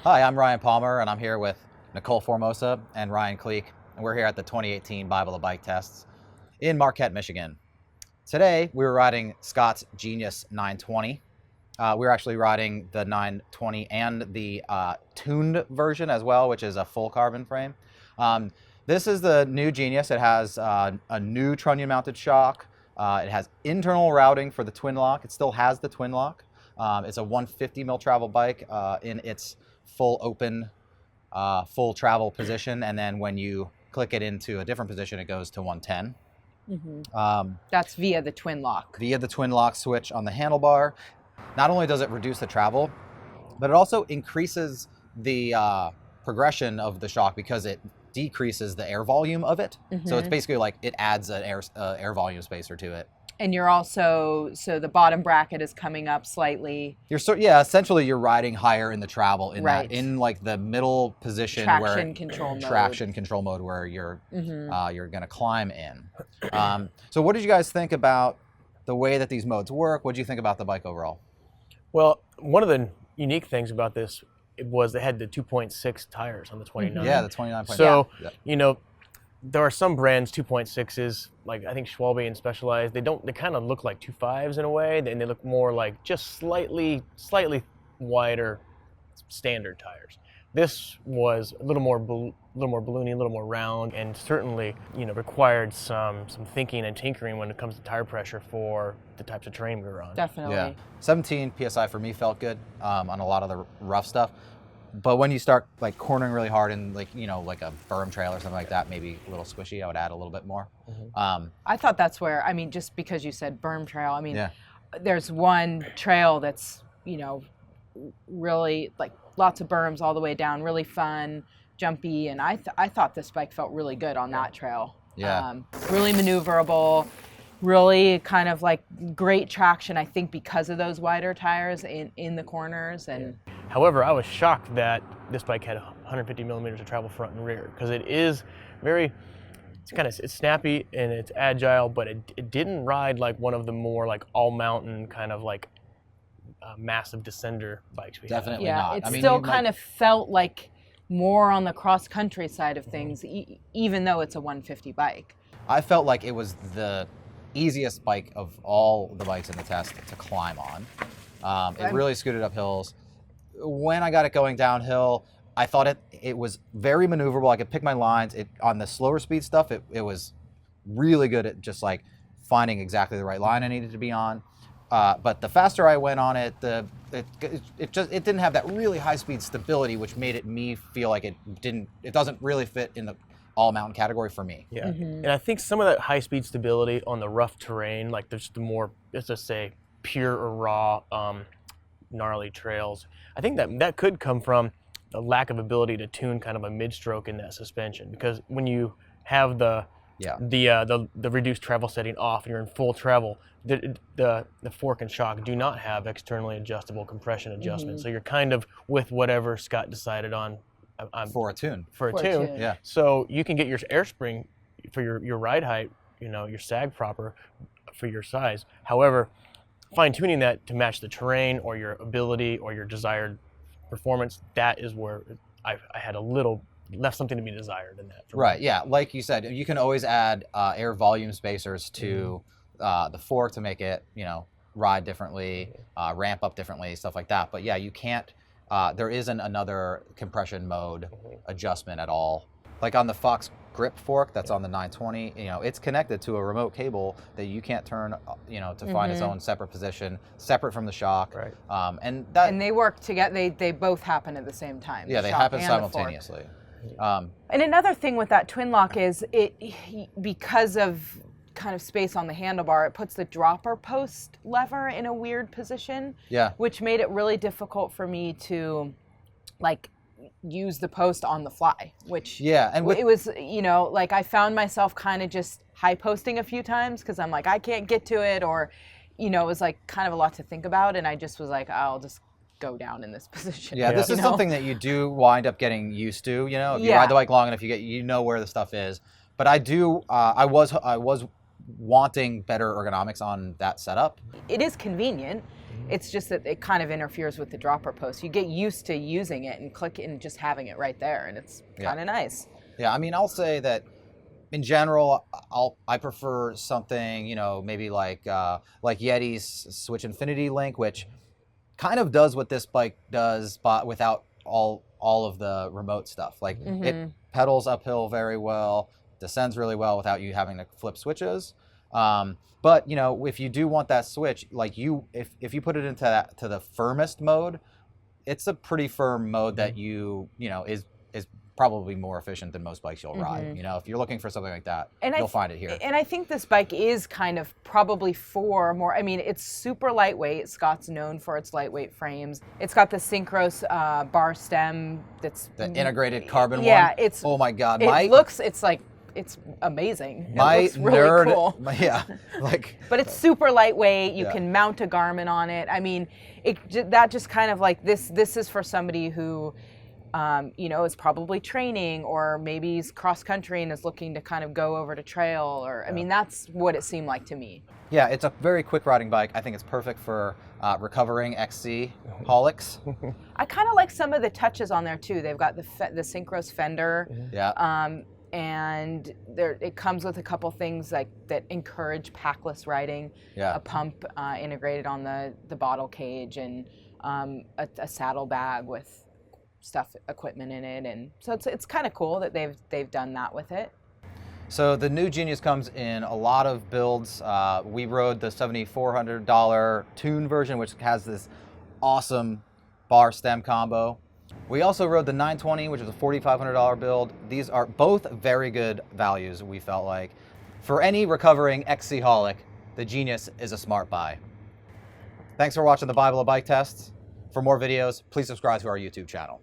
Hi, I'm Ryan Palmer, and I'm here with Nicole Formosa and Ryan Cleek, and we're here at the 2018 Bible of Bike Tests in Marquette, Michigan. Today, we were riding Scott's Genius 920. We're actually riding the 920 and the tuned version as well, which is a full carbon frame. This is the new Genius. It has a new trunnion-mounted shock. It has internal routing for the TwinLoc. It still has the TwinLoc. It's a 150 mil travel bike in its full open, full travel position, and then when you click it into a different position, it goes to 110. Mm-hmm. That's via the TwinLoc. Via the TwinLoc switch on the handlebar. Not only does it reduce the travel, but it also increases the progression of the shock because it decreases the air volume of it. Mm-hmm. So it's basically like it adds an air volume spacer to it. And you're also, so the bottom bracket is coming up slightly. Essentially you're riding higher in the travel in right. that, in like the middle position traction control mode where you're you're going to climb in. So what did you guys think about the way that these modes work? What did you think about the bike overall? Well, one of the unique things about this was they had the 2.6 tires on the 29. Yeah, the 29. So, you know, there are some brands 2.6s, like I think Schwalbe and Specialized, they kind of look like 2.5s in a way, and they look more like just slightly wider standard tires. This was a little more balloony, a little more round, and certainly, you know, required some thinking and tinkering when it comes to tire pressure for the types of terrain we were on. Definitely. Yeah. 17 PSI for me felt good on a lot of the rough stuff. But when you start like cornering really hard and like, you know, like a berm trail or something like that, maybe a little squishy, I would add a little bit more. Mm-hmm. I thought that's where, I mean, just because you said berm trail, I mean, there's one trail that's, you know, really like lots of berms all the way down, really fun, jumpy, and I thought this bike felt really good on that trail. Yeah. Really maneuverable, really kind of like great traction, I think, because of those wider tires in the corners. And however, I was shocked that this bike had 150 millimeters of travel front and rear, because it is it's snappy and it's agile, but it didn't ride like one of the more like all mountain kind of like massive descender bikes we have. Definitely yeah, not. It still kind of felt like more on the cross country side of things, even though it's a 150 bike. I felt like it was the easiest bike of all the bikes in the test to climb on. It really scooted up hills. When I got it going downhill, I thought it was very maneuverable. I could pick my lines. On the slower speed stuff, it was really good at just like finding exactly the right line I needed to be on. But the faster I went on it, it didn't have that really high speed stability, which made me feel like it doesn't really fit in the all mountain category for me. Yeah, and I think some of that high speed stability on the rough terrain, like there's the more, let's just say, pure or raw, gnarly trails, I think that could come from the lack of ability to tune kind of a mid-stroke in that suspension, because when you have the reduced travel setting off and you're in full travel, the fork and shock do not have externally adjustable compression adjustment. So you're kind of with whatever Scott decided on for a tune. Yeah. So you can get your air spring for your ride height, you know, your sag proper for your size. However, fine tuning that to match the terrain or your ability or your desired performance, that is where I had left something to be desired in that. Right, yeah, like you said, you can always add air volume spacers to the fork to make it, you know, ride differently, ramp up differently, stuff like that. But yeah, you can't, there isn't another compression mode adjustment at all. Like on the Fox grip fork that's on the 920, you know, it's connected to a remote cable that you can't turn, you know, to find its own separate position, separate from the shock. Right. And they work together. They both happen at the same time. Yeah, they happen simultaneously. And another thing with that TwinLoc is because of kind of space on the handlebar, it puts the dropper post lever in a weird position. Yeah. Which made it really difficult for me to like use the post on the fly, which it was, you know, like I found myself kind of just high posting a few times because I'm like, I can't get to it, or, you know, it was like kind of a lot to think about, and I just was like, I'll just go down in this position. Yeah, this is something that you do wind up getting used to, you know, if you ride the bike long enough, you know where the stuff is. But I was wanting better ergonomics on that setup. It is convenient. It's just that it kind of interferes with the dropper post. You get used to using it and click and just having it right there, and it's kind of nice. Yeah, I mean, I'll say that in general, I prefer something, you know, maybe like Yeti's Switch Infinity Link, which kind of does what this bike does, but without all of the remote stuff. Like it pedals uphill very well, descends really well without you having to flip switches. But you know, if you do want that switch, like if you put it into the firmest mode, it's a pretty firm mode that you know is probably more efficient than most bikes you'll ride. You know, if you're looking for something like that, you'll find it here. And I think this bike is kind of probably for more, I mean, it's super lightweight. Scott's known for its lightweight frames. It's got the Synchros bar stem that's... The integrated carbon one? Yeah, it's... Oh my God. It's amazing. My it looks really cool. Yeah, like... But it's super lightweight. You can mount a Garmin on it. I mean, that just kind of like, this is for somebody who... you know, is probably training, or maybe he's cross country and is looking to kind of go over to trail, or I mean, that's what it seemed like to me. Yeah, it's a very quick riding bike. I think it's perfect for recovering XC holics. I kind of like some of the touches on there too. They've got the Synchros fender. Yeah. And it comes with a couple things like that encourage packless riding. Yeah. A pump integrated on the bottle cage, and a saddle bag with equipment in it, and so it's kind of cool that they've done that with it. So the new Genius comes in a lot of builds. We rode the $7,400 Tune version, which has this awesome bar stem combo. We also rode the 920, which is a $4,500 build. These are both very good values, we felt like. For any recovering XC-holic, the Genius is a smart buy. Thanks for watching the Bible of Bike Tests. For more videos, please subscribe to our YouTube channel.